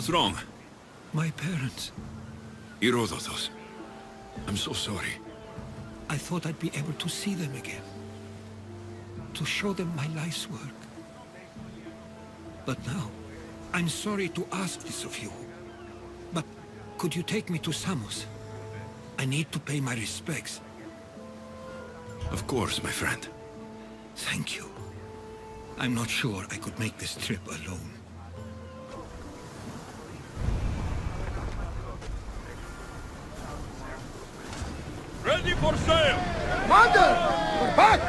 What's wrong? My parents. Herodotos. I'm so sorry. I thought I'd be able to see them again. To show them my life's work. But now, I'm sorry to ask this of you. But could you take me to Samos? I need to pay my respects. Of course, my friend. Thank you. I'm not sure I could make this trip alone. Ready for sail! Commander! We're back!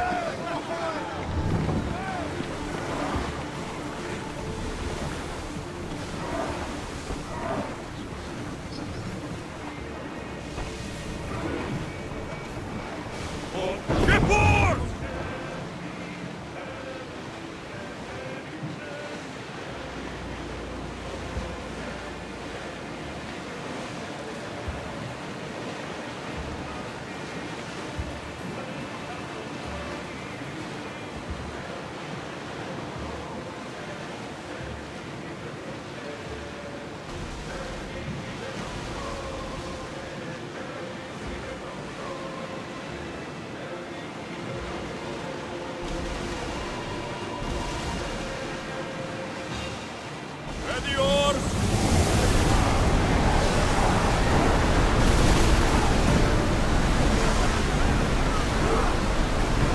Shipboard! Ready oars!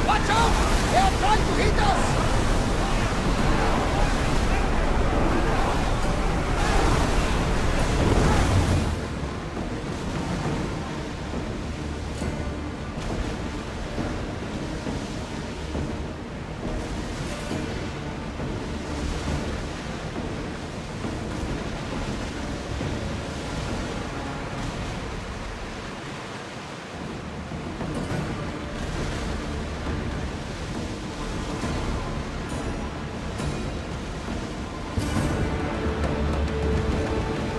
Watch out! They are trying to hit us!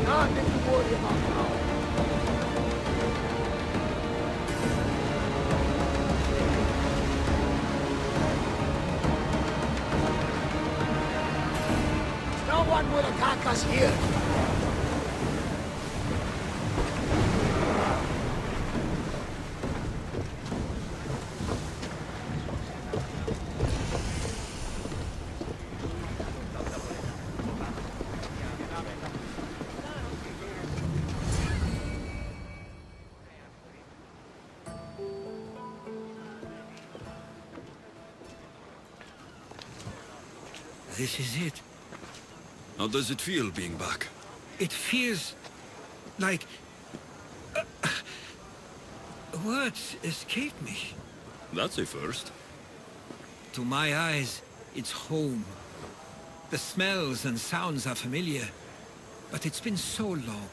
Nothing to worry about now. No one will attack us here. This is it. How does it feel being back? It feels like... words escape me. That's a first. To my eyes, it's home. The smells and sounds are familiar, but it's been so long.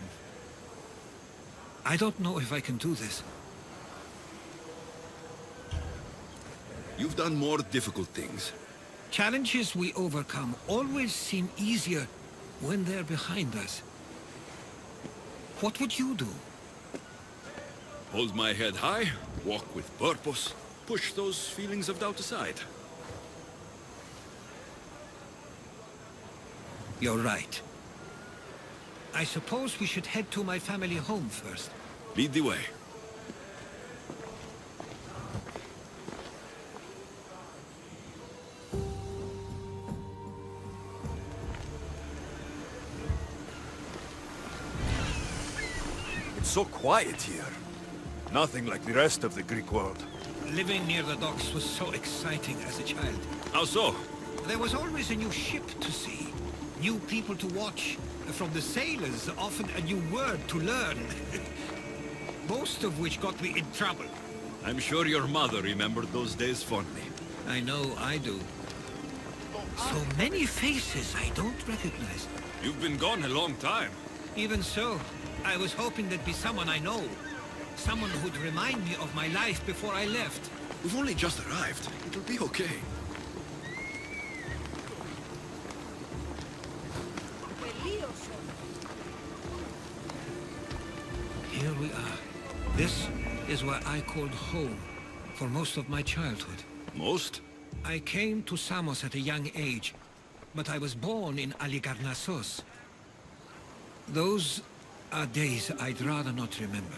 I don't know if I can do this. You've done more difficult things. Challenges we overcome always seem easier when they're behind us. What would you do? Hold my head high, walk with purpose, push those feelings of doubt aside. You're right. I suppose we should head to my family home first. Lead the way. It's so quiet here. Nothing like the rest of the Greek world. Living near the docks was so exciting as a child. How so? There was always a new ship to see, new people to watch. From the sailors, often a new word to learn. Most of which got me in trouble. I'm sure your mother remembered those days fondly. I know I do. So many faces I don't recognize. You've been gone a long time. Even so, I was hoping there'd be someone I know. Someone who'd remind me of my life before I left. We've only just arrived. It'll be okay. Here we are. This is where I called home for most of my childhood. Most? I came to Samos at a young age, but I was born in Aligarnassos. Those are days I'd rather not remember.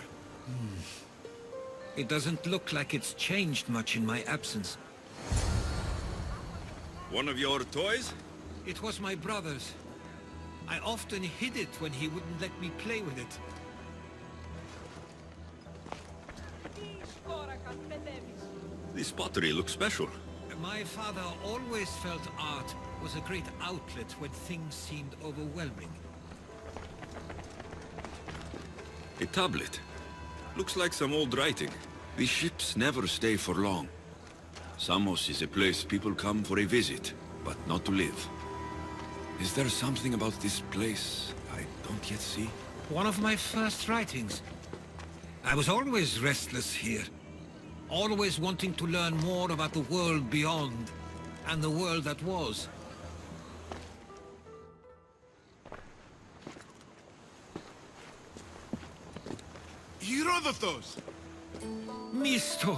It doesn't look like it's changed much in my absence. One of your toys? It was my brother's. I often hid it when he wouldn't let me play with it. This pottery looks special. My father always felt art was a great outlet when things seemed overwhelming. A tablet. Looks like some old writing. These ships never stay for long. Samos is a place people come for a visit, but not to live. Is there something about this place I don't yet see? One of my first writings. I was always restless here. Always wanting to learn more about the world beyond, and the world that was. Herodotos! Mistor!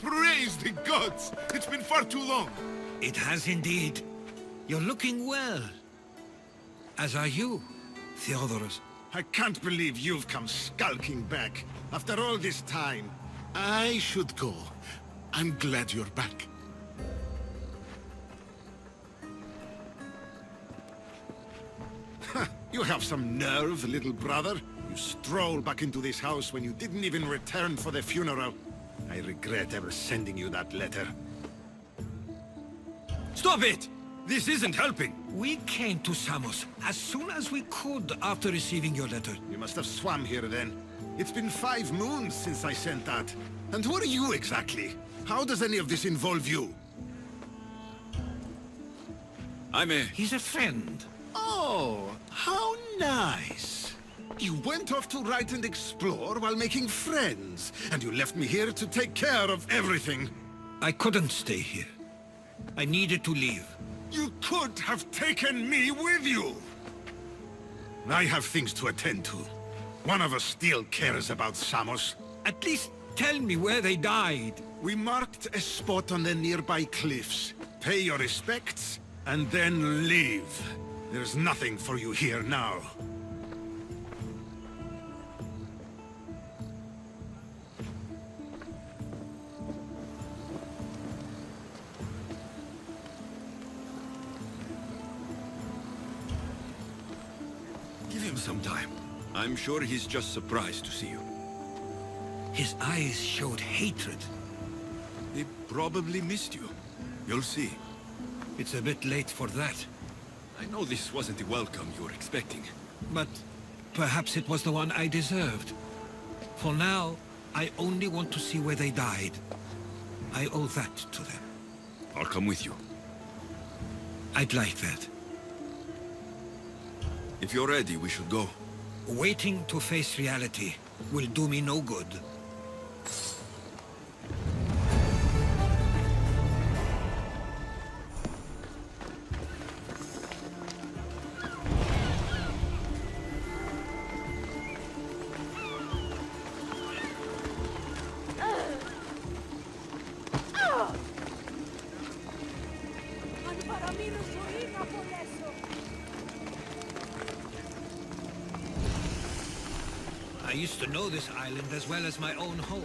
Praise the gods! It's been far too long! It has indeed. You're looking well. As are you, Theodoros. I can't believe you've come skulking back. After all this time, I should go. I'm glad you're back. You have some nerve, little brother. You stroll back into this house when you didn't even return for the funeral. I regret ever sending you that letter. Stop it! This isn't helping! We came to Samos as soon as we could after receiving your letter. You must have swum here then. It's been 5 moons since I sent that. And who are you exactly? How does any of this involve you? He's a friend. Oh, how nice. You went off to write and explore while making friends, and you left me here to take care of everything. I couldn't stay here. I needed to leave. You could have taken me with you! I have things to attend to. One of us still cares about Samos. At least tell me where they died. We marked a spot on the nearby cliffs. Pay your respects, and then leave. There's nothing for you here now. Give him some time. I'm sure he's just surprised to see you. His eyes showed hatred. He probably missed you. You'll see. It's a bit late for that. I know this wasn't the welcome you were expecting. But perhaps it was the one I deserved. For now, I only want to see where they died. I owe that to them. I'll come with you. I'd like that. If you're ready, we should go. Waiting to face reality will do me no good. I used to know this island as well as my own home.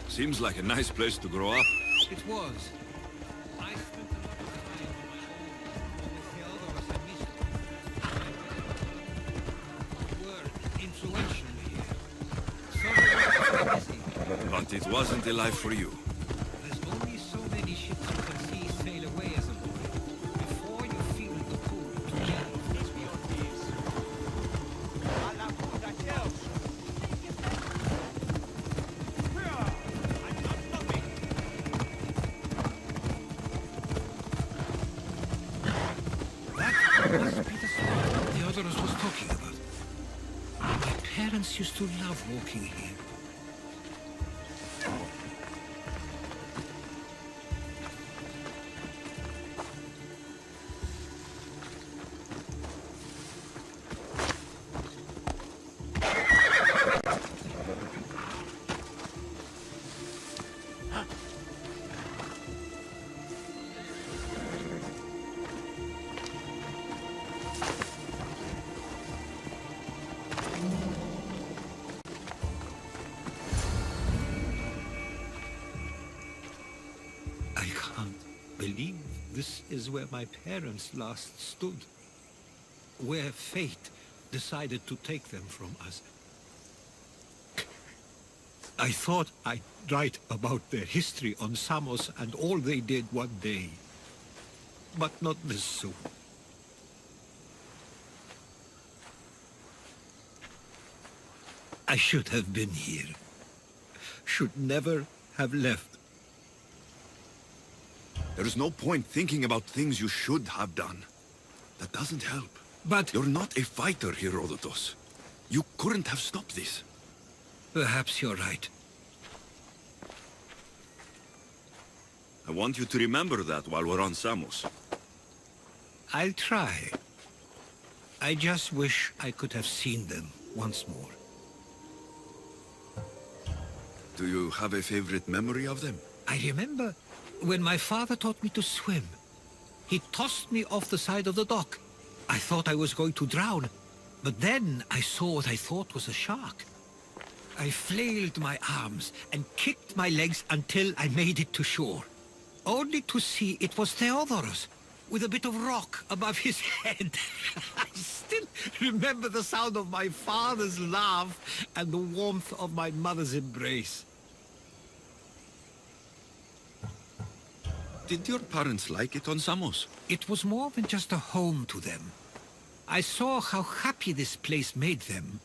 Seems like a nice place to grow up. It was. I spent a lot of time on my own with Theodoros and Mistor. Were influential here. So busy. But it wasn't a life for you. There's only so many ships you can see sail away as a boy before you feel the pull to leave as we are. That must be the spot Theodoros was talking about. My parents used to love walking here. This is where my parents last stood. Where fate decided to take them from us. I thought I'd write about their history on Samos and all they did one day. But not this soon. I should have been here. Should never have left. There is no point thinking about things you should have done. That doesn't help. But You're not a fighter, Herodotus. You couldn't have stopped this. perhaps you're right. I want you to remember that while we're on Samos. I'll try. I just wish I could have seen them once more. Do you have a favorite memory of them? I remember when my father taught me to swim. He tossed me off the side of the dock. I thought I was going to drown, but then I saw what I thought was a shark. I flailed my arms and kicked my legs until I made it to shore, only to see it was Theodorus, with a bit of rock above his head. I still remember the sound of my father's laugh and the warmth of my mother's embrace. Did your parents like it on Samos? It was more than just a home to them. I saw how happy this place made them,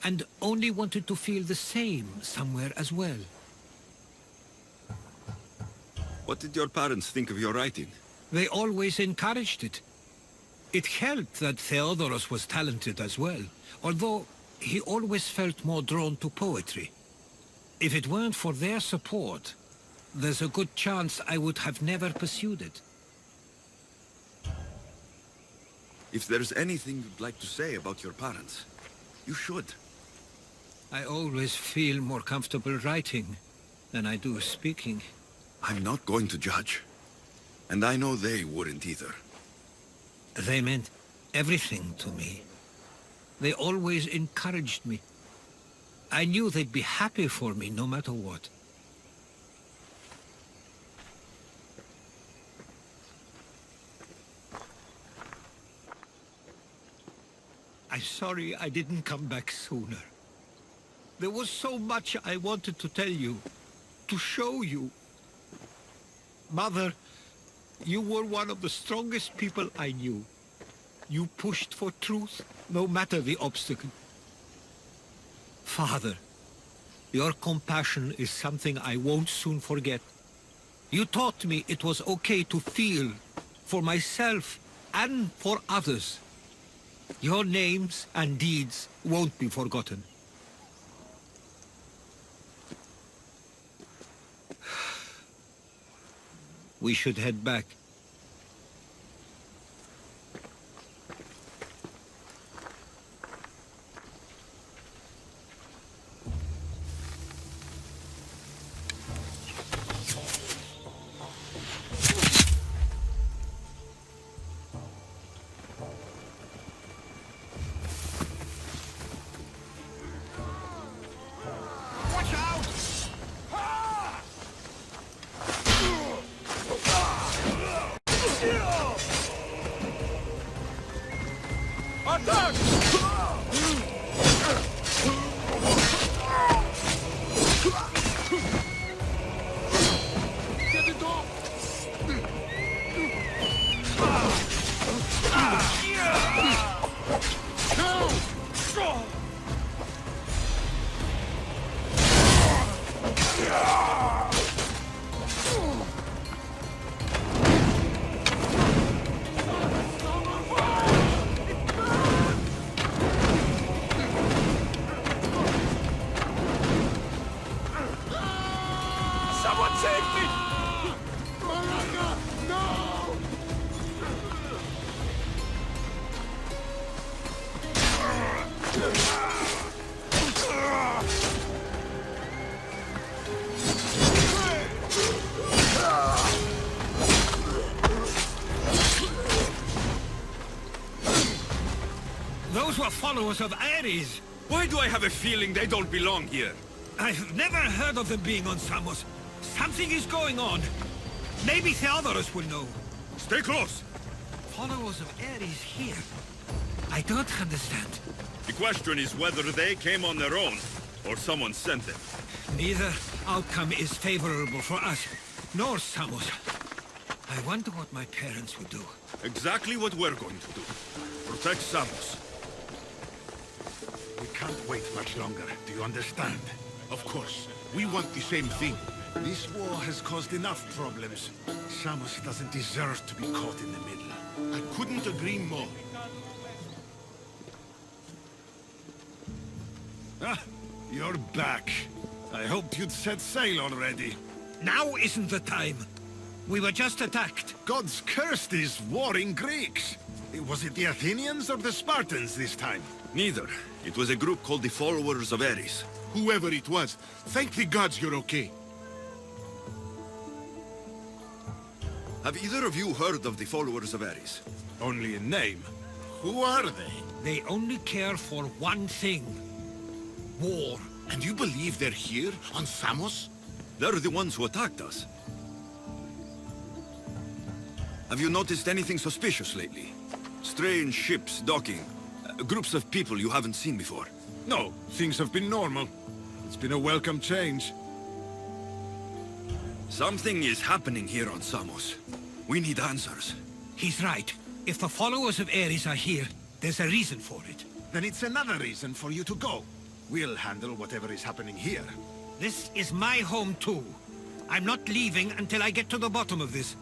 and only wanted to feel the same somewhere as well. What did your parents think of your writing? They always encouraged it. It helped that Theodorus was talented as well, although he always felt more drawn to poetry. If it weren't for their support, there's a good chance I would have never pursued it. If there's anything you'd like to say about your parents, you should. I always feel more comfortable writing than I do speaking. I'm not going to judge. And I know they wouldn't either. They meant everything to me. They always encouraged me. I knew they'd be happy for me no matter what. I'm sorry I didn't come back sooner. There was so much I wanted to tell you, to show you. Mother, you were one of the strongest people I knew. You pushed for truth, no matter the obstacle. Father, your compassion is something I won't soon forget. You taught me it was okay to feel, for myself and for others. Your names and deeds won't be forgotten. We should head back. Watch out! Attack! Get it off! Someone save me! Baraka, no! Those were followers of Ares. Why do I have a feeling they don't belong here? I've never heard of them being on Samos. Something is going on. Maybe Theodorus will know. Stay close! Followers of Ares here? I don't understand. The question is whether they came on their own, or someone sent them. Neither outcome is favorable for us, nor Samos. I wonder what my parents would do. Exactly what we're going to do. Protect Samos. We can't wait much longer, do you understand? Of course. We want the same thing. This war has caused enough problems. Samos doesn't deserve to be caught in the middle. I couldn't agree more. Ah, you're back. I hoped you'd set sail already. Now isn't the time. We were just attacked. Gods cursed these warring Greeks. Was it the Athenians or the Spartans this time? Neither. It was a group called the Followers of Ares. Whoever it was, thank the gods you're okay. Have either of you heard of the Followers of Ares? Only in name. Who are they? They only care for one thing. War. And you believe they're here, on Samos? They're the ones who attacked us. Have you noticed anything suspicious lately? Strange ships docking. Groups of people you haven't seen before. No, things have been normal. It's been a welcome change. Something is happening here on Samos. We need answers. He's right. If the followers of Ares are here, there's a reason for it. Then it's another reason for you to go. We'll handle whatever is happening here. This is my home too. I'm not leaving until I get to the bottom of this.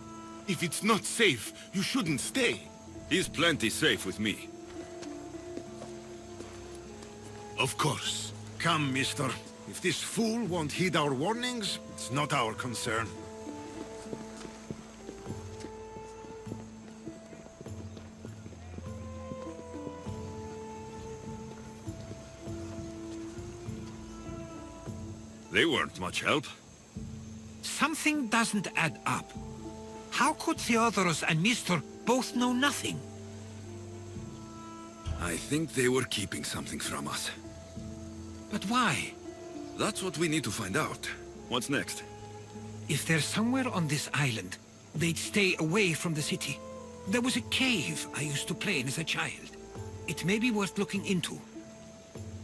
If it's not safe, you shouldn't stay. He's plenty safe with me. Of course. Come, mister. If this fool won't heed our warnings, it's not our concern. They weren't much help. Something doesn't add up. How could Theodoros and Mister both know nothing? I think they were keeping something from us. But why? That's what we need to find out. What's next? If they're somewhere on this island, they'd stay away from the city. There was a cave I used to play in as a child. It may be worth looking into.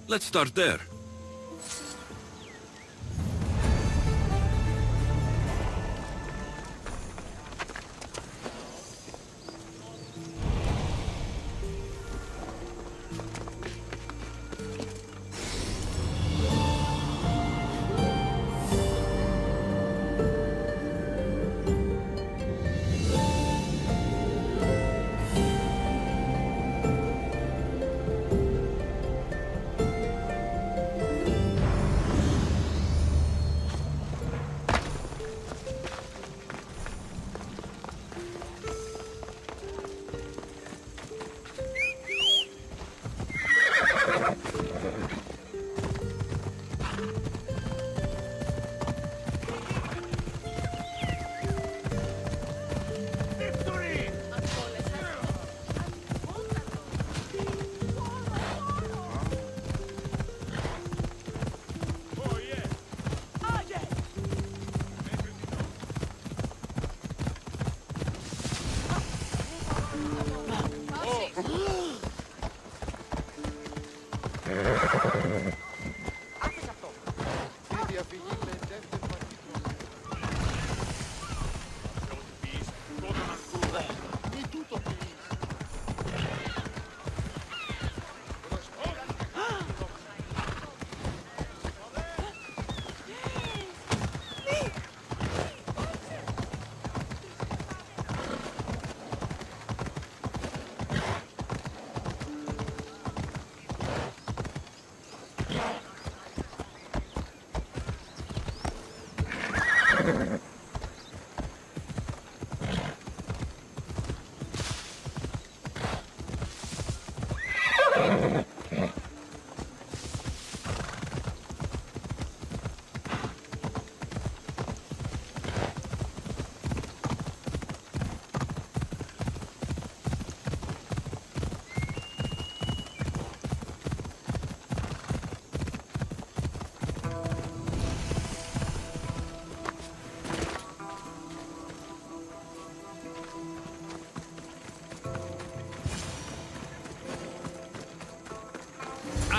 Let's start there.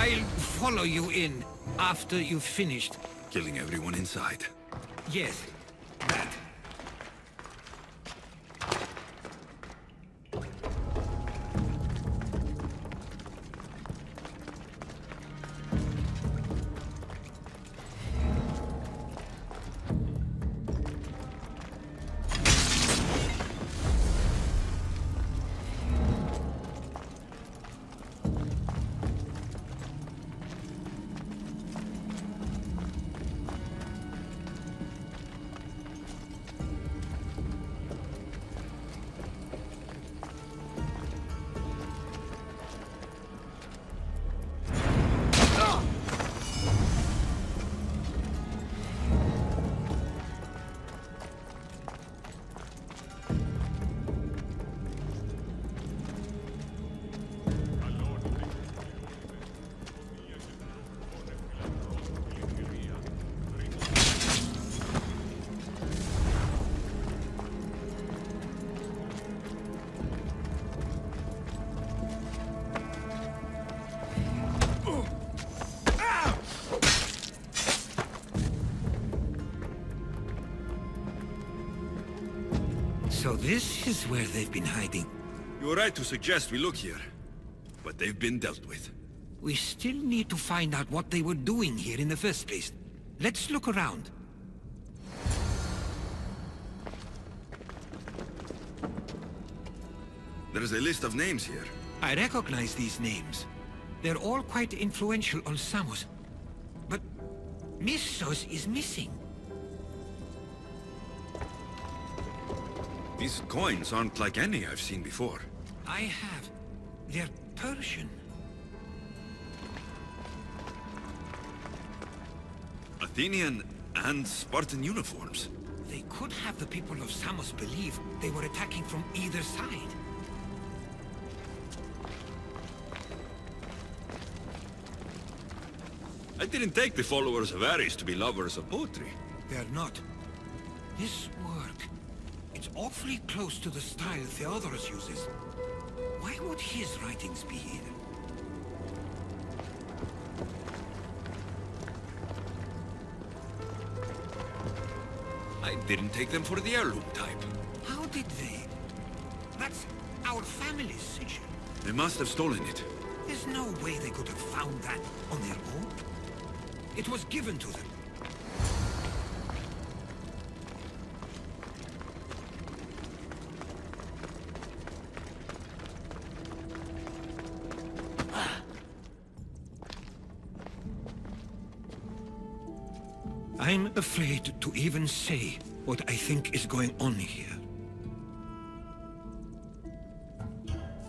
I'll follow you in after you've finished. Killing everyone inside. Yes, that. So this is where they've been hiding. You were right to suggest we look here. But they've been dealt with. We still need to find out what they were doing here in the first place. Let's look around. There is a list of names here. I recognize these names. They're all quite influential on Samos. But Missos is missing. These coins aren't like any I've seen before. I have. They're Persian. Athenian and Spartan uniforms. They could have the people of Samos believe they were attacking from either side. I didn't take the followers of Ares to be lovers of poetry. They're not. This work, it's awfully close to the style Theodorus uses. Why would his writings be here? I didn't take them for the heirloom type. How did they? That's our family's sigil. They must have stolen it. There's no way they could have found that on their own. It was given to them. I'm afraid to even say what I think is going on here.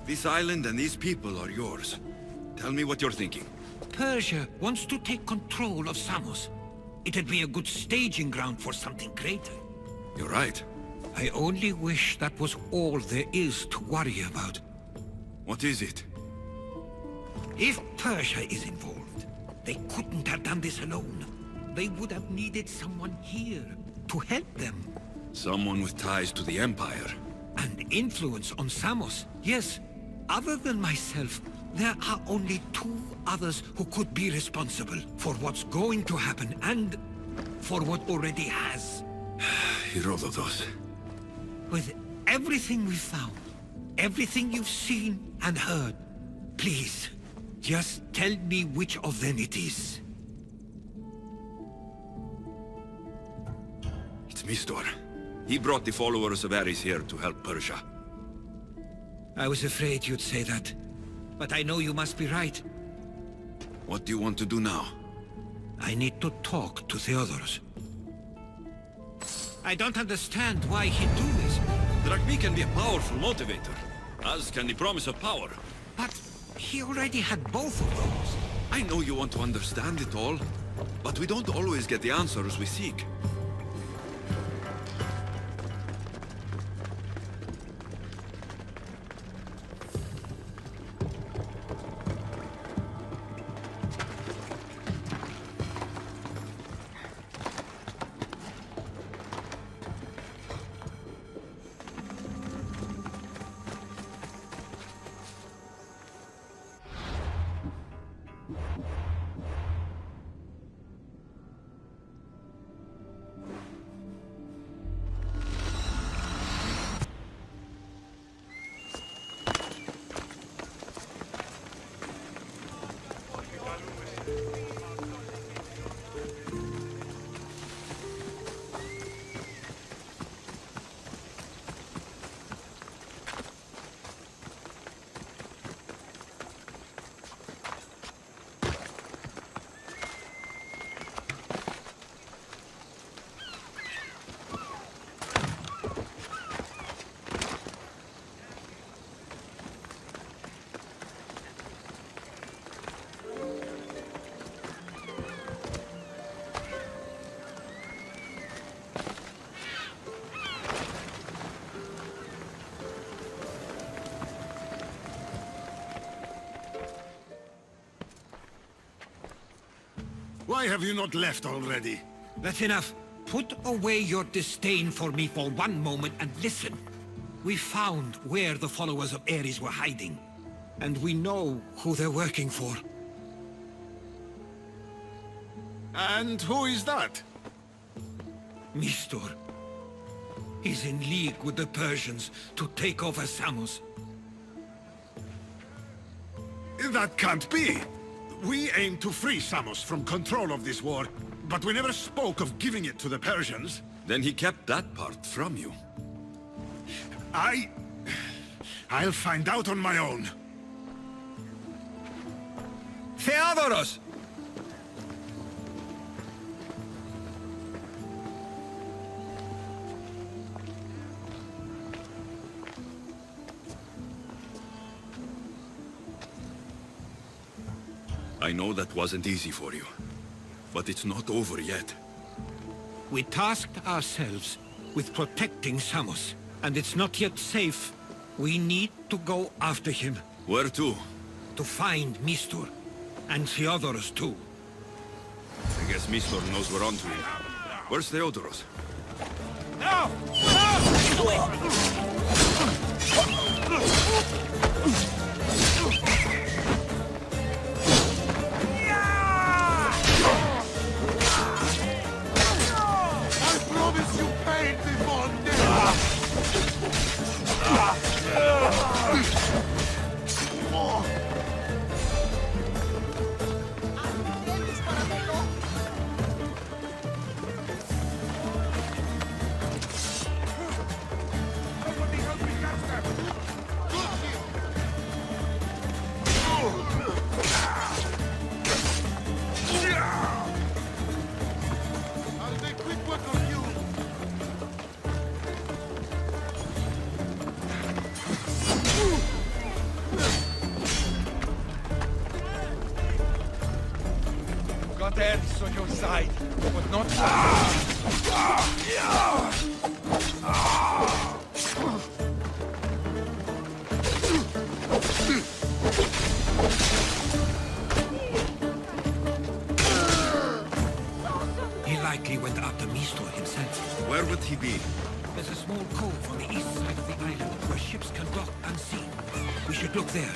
This island and these people are yours. Tell me what you're thinking. Persia wants to take control of Samos. It'd be a good staging ground for something greater. You're right. I only wish that was all there is to worry about. What is it? If Persia is involved, they couldn't have done this alone. They would have needed someone here to help them. Someone with ties to the Empire. And influence on Samos, yes. Other than myself, there are only two others who could be responsible for what's going to happen and for what already has. Herodotus. With everything we've found, everything you've seen and heard, please, just tell me which of them it is. It's Mistor. He brought the followers of Ares here to help Persia. I was afraid you'd say that, but I know you must be right. What do you want to do now? I need to talk to Theodorus. I don't understand why he'd do this. Drachmi can be a powerful motivator, as can the promise of power. But he already had both of those. I know you want to understand it all, but we don't always get the answers we seek. Why have you not left already? That's enough. Put away your disdain for me for one moment and listen. We found where the followers of Ares were hiding. And we know who they're working for. And who is that? Mistor. He's in league with the Persians to take over Samos. That can't be! We aim to free Samos from control of this war, but we never spoke of giving it to the Persians. Then he kept that part from you. I'll find out on my own. Theodoros! I know that wasn't easy for you, but it's not over yet. We tasked ourselves with protecting Samos, and it's not yet safe. We need to go after him. Where to? To find Mistor. And Theodoros too. I guess Mistor knows we're onto him. Where's Theodoros? I promise you pain before death! I'll make quick work of you! Got Ares on your side, but not He likely went after Mistor himself. Where would he be? There's a small cove on the east side of the island where ships can dock unseen. We should look there.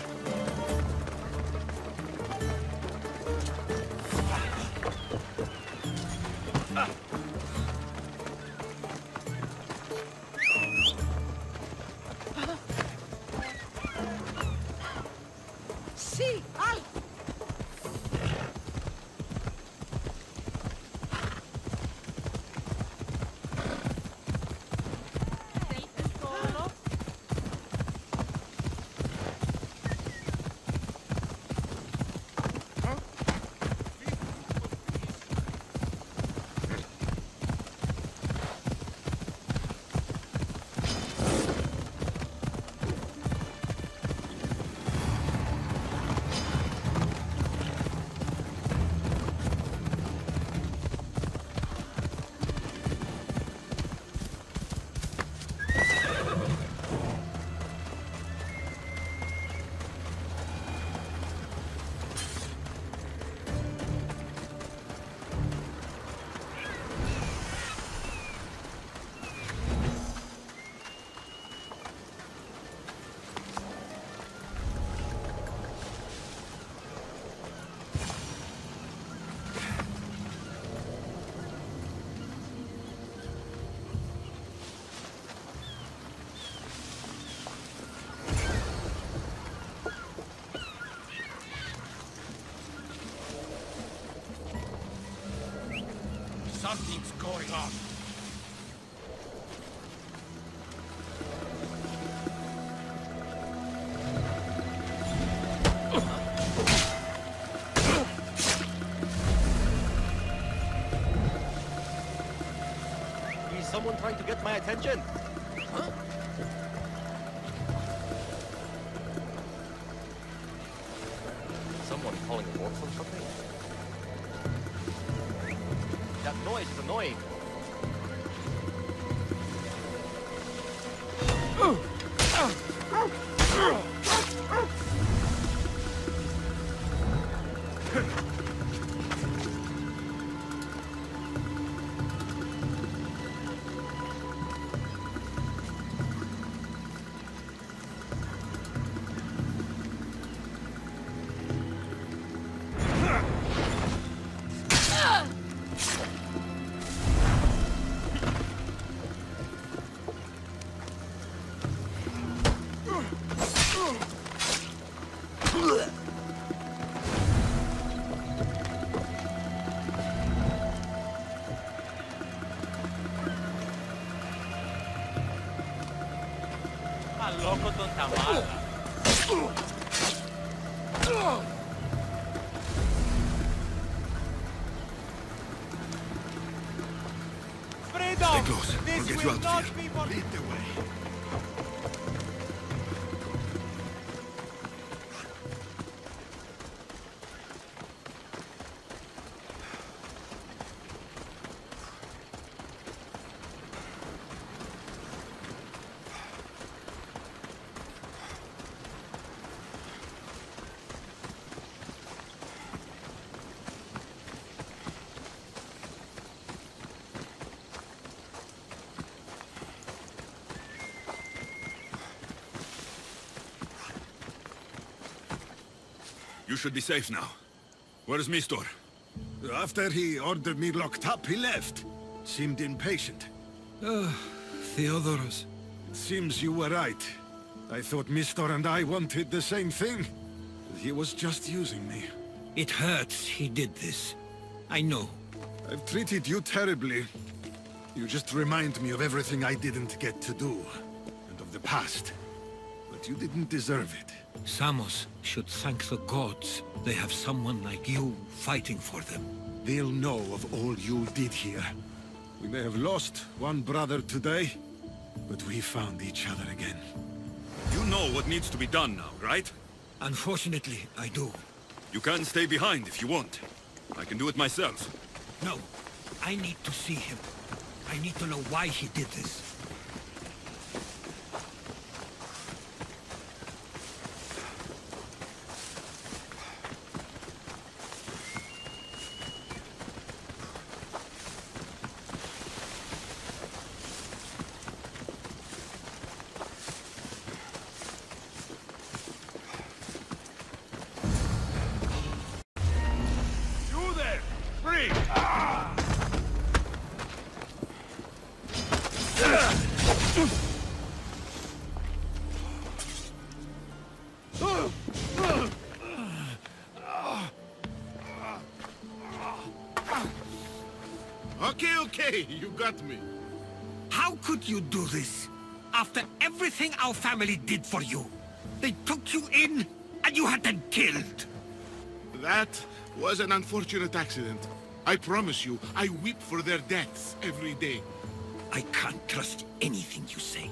Sí, al. something's going on. Is someone trying to get my attention? Huh? Someone calling a war from something? That noise is annoying. está mala. Freedom! Stay close. I'll This get you will out not of here. be for... Lead the way. You should be safe now. Where's Mistor? After he ordered me locked up, he left. Seemed impatient. Theodoros. It seems you were right. I thought Mistor and I wanted the same thing. He was just using me. It hurts he did this. I know. I've treated you terribly. You just remind me of everything I didn't get to do. And of the past. But you didn't deserve it. Samos should thank the gods. They have someone like you fighting for them. They'll know of all you did here. We may have lost one brother today, but we found each other again. You know what needs to be done now, right? Unfortunately, I do. You can stay behind if you want. I can do it myself. No, I need to see him. I need to know why he did this. You there! Free! Okay, you got me. How could you do this? After everything our family did for you. They took you in, and you had them killed. That was an unfortunate accident. I promise you, I weep for their deaths every day. I can't trust anything you say.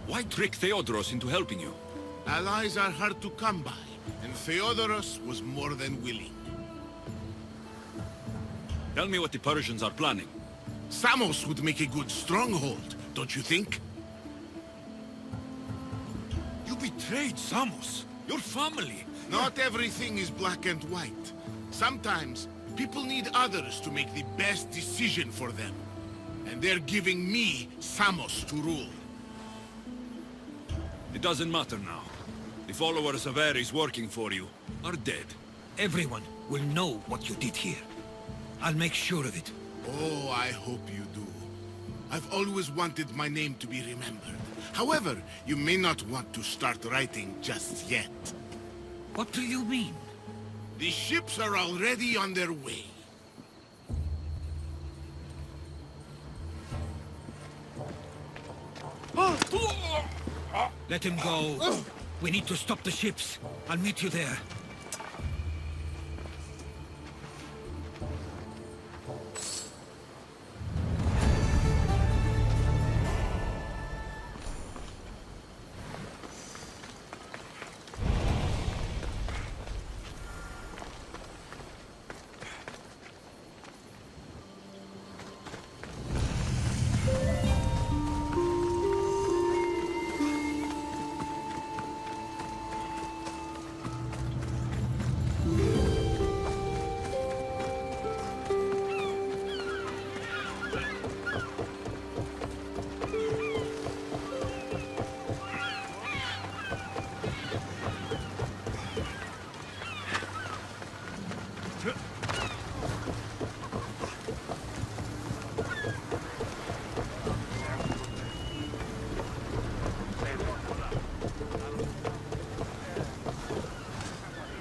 Why trick Theodoros into helping you? Allies are hard to come by, and Theodoros was more than willing. Tell me what the Persians are planning. Samos would make a good stronghold, don't you think? You betrayed Samos, your family. Not everything is black and white. Sometimes, people need others to make the best decision for them. And they're giving me Samos to rule. It doesn't matter now. The followers of Ares working for you are dead. Everyone will know what you did here. I'll make sure of it. Oh, I hope you do. I've always wanted my name to be remembered. However, you may not want to start writing just yet. What do you mean? The ships are already on their way. Let him go. We need to stop the ships. I'll meet you there.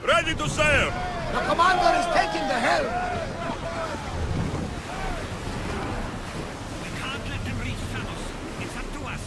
Ready to sail! The commander is taking the helm! We can't let them reach Samos. It's up to us.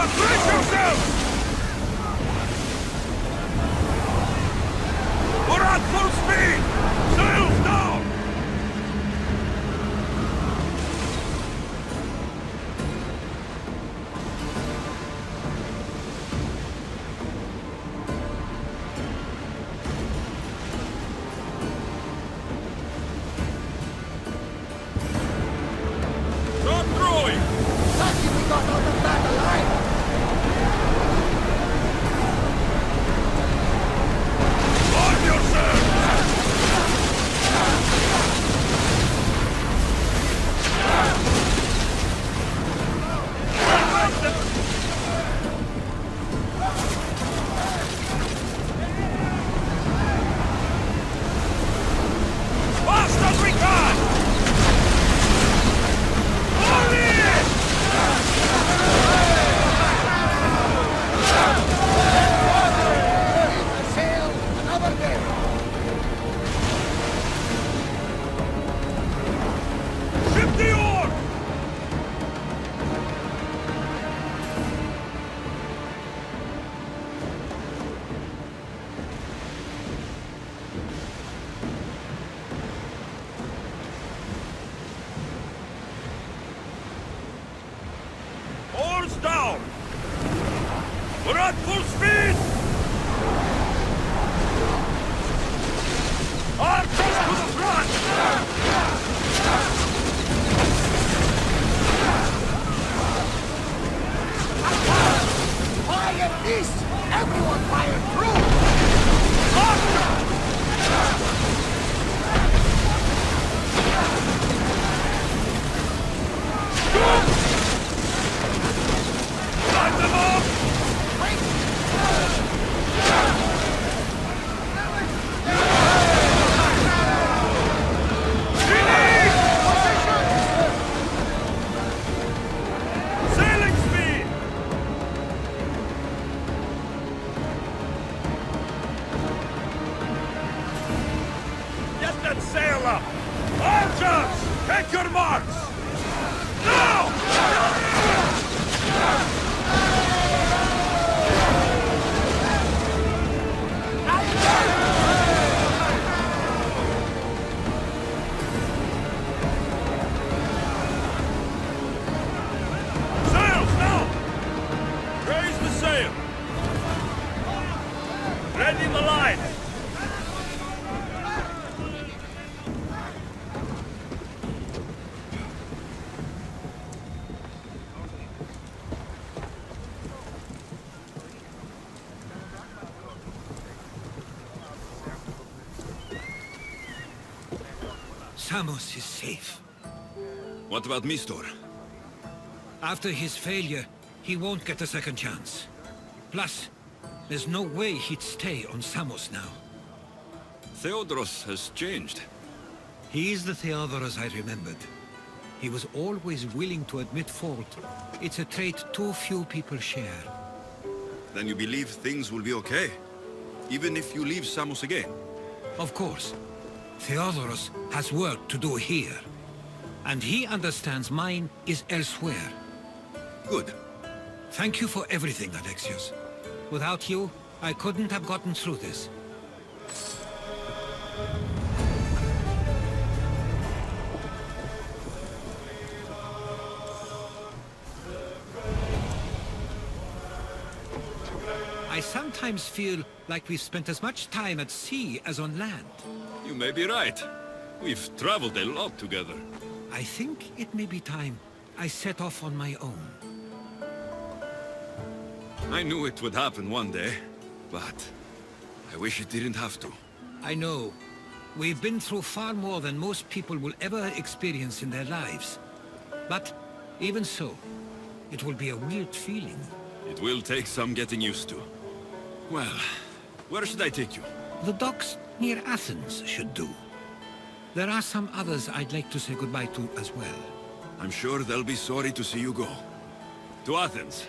Brace yourself! We're at full speed! Sails down! Stop throwing! Lucky we got out of that alive! Arm yourself! Fast as we can! All in! Sail another day! Ship the oar! Oars down! We're at full speed! Archers to the front! Fire east! Everyone fire through! Line them up! Sailing speed! Get that sail up! Archers! Take your marks! Now! Sails now! Raise the sail! Ready the line! Samos is safe. What about Mistor? After his failure, he won't get a second chance. Plus, there's no way he'd stay on Samos now. Theodoros has changed. He's the Theodoros I remembered. He was always willing to admit fault. It's a trait too few people share. Then you believe things will be okay? Even if you leave Samos again? Of course. Theodoros has work to do here. And he understands mine is elsewhere. Good. Thank you for everything, Alexios. Without you, I couldn't have gotten through this. I sometimes feel like we've spent as much time at sea as on land. You may be right. We've traveled a lot together. I think it may be time I set off on my own. I knew it would happen one day, but I wish it didn't have to. I know. We've been through far more than most people will ever experience in their lives. But even so, it will be a weird feeling. It will take some getting used to. Well, where should I take you? The docks near Athens should do. There are some others I'd like to say goodbye to as well. I'm sure they'll be sorry to see you go. To Athens.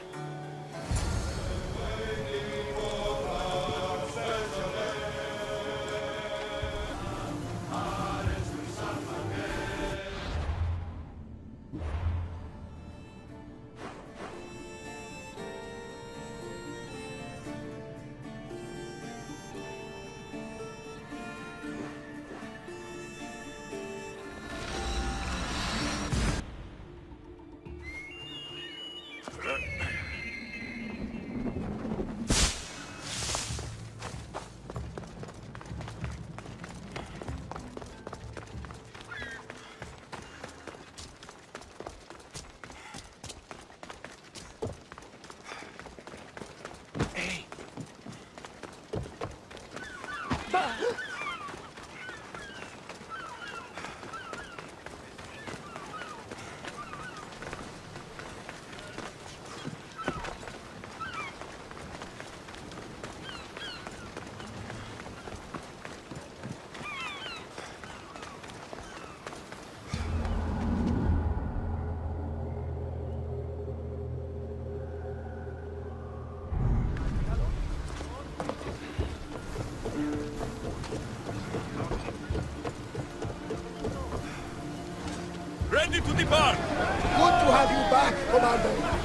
Ready to depart! Good to have you back, Commander.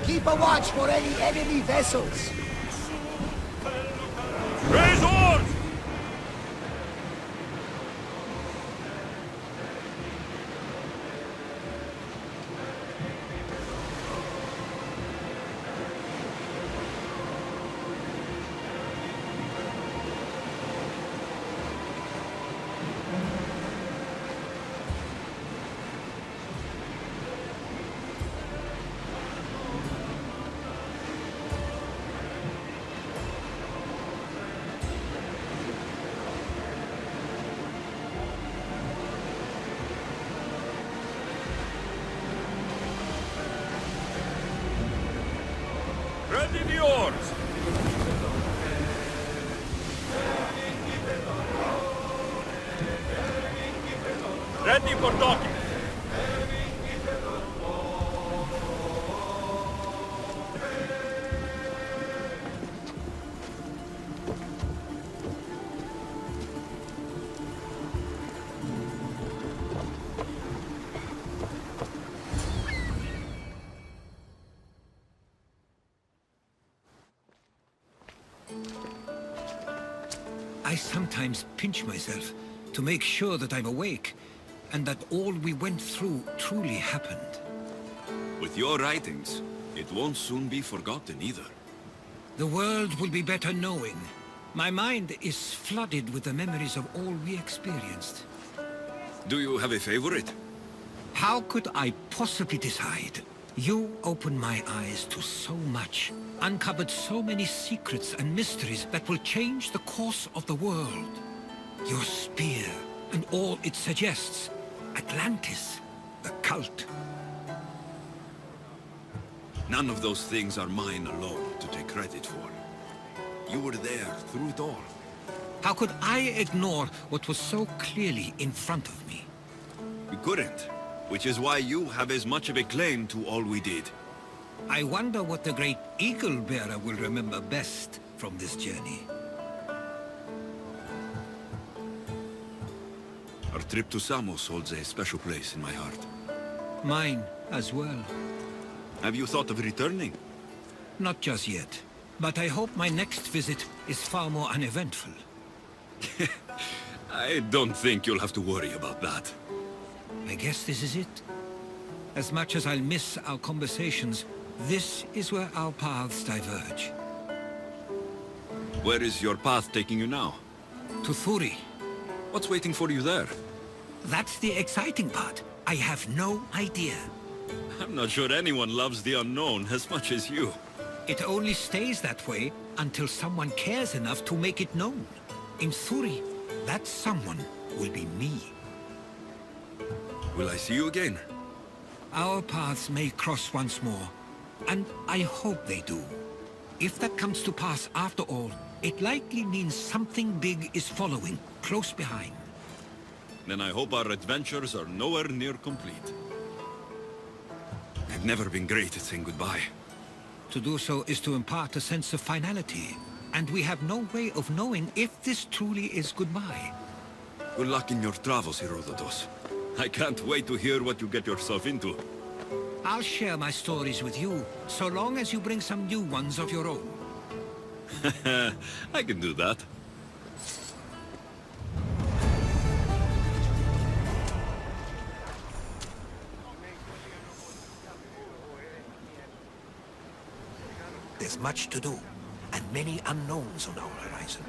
Keep a watch for any enemy vessels. Raise oars! Ready the oars! Ready for docking! I sometimes pinch myself to make sure that I'm awake, and that all we went through truly happened. With your writings, it won't soon be forgotten either. The world will be better knowing. My mind is flooded with the memories of all we experienced. Do you have a favorite? How could I possibly decide? You opened my eyes to so much, uncovered so many secrets and mysteries that will change the course of the world. Your spear, and all it suggests. Atlantis, the cult. None of those things are mine alone to take credit for. You were there through it all. How could I ignore what was so clearly in front of me? You couldn't, which is why you have as much of a claim to all we did. I wonder what the great Eagle Bearer will remember best from this journey. Our trip to Samos holds a special place in my heart. Mine as well. Have you thought of returning? Not just yet, but I hope my next visit is far more uneventful. I don't think you'll have to worry about that. I guess this is it. As much as I'll miss our conversations, this is where our paths diverge. Where is your path taking you now? To Thuri. What's waiting for you there? That's the exciting part. I have no idea. I'm not sure anyone loves the unknown as much as you. It only stays that way until someone cares enough to make it known. In Thuri, that someone will be me. Will I see you again? Our paths may cross once more, and I hope they do. If that comes to pass after all, it likely means something big is following, close behind. Then I hope our adventures are nowhere near complete. I've never been great at saying goodbye. To do so is to impart a sense of finality, and we have no way of knowing if this truly is goodbye. Good luck in your travels, Herodotus. I can't wait to hear what you get yourself into. I'll share my stories with you, so long as you bring some new ones of your own. I can do that. There's much to do, and many unknowns on our horizon.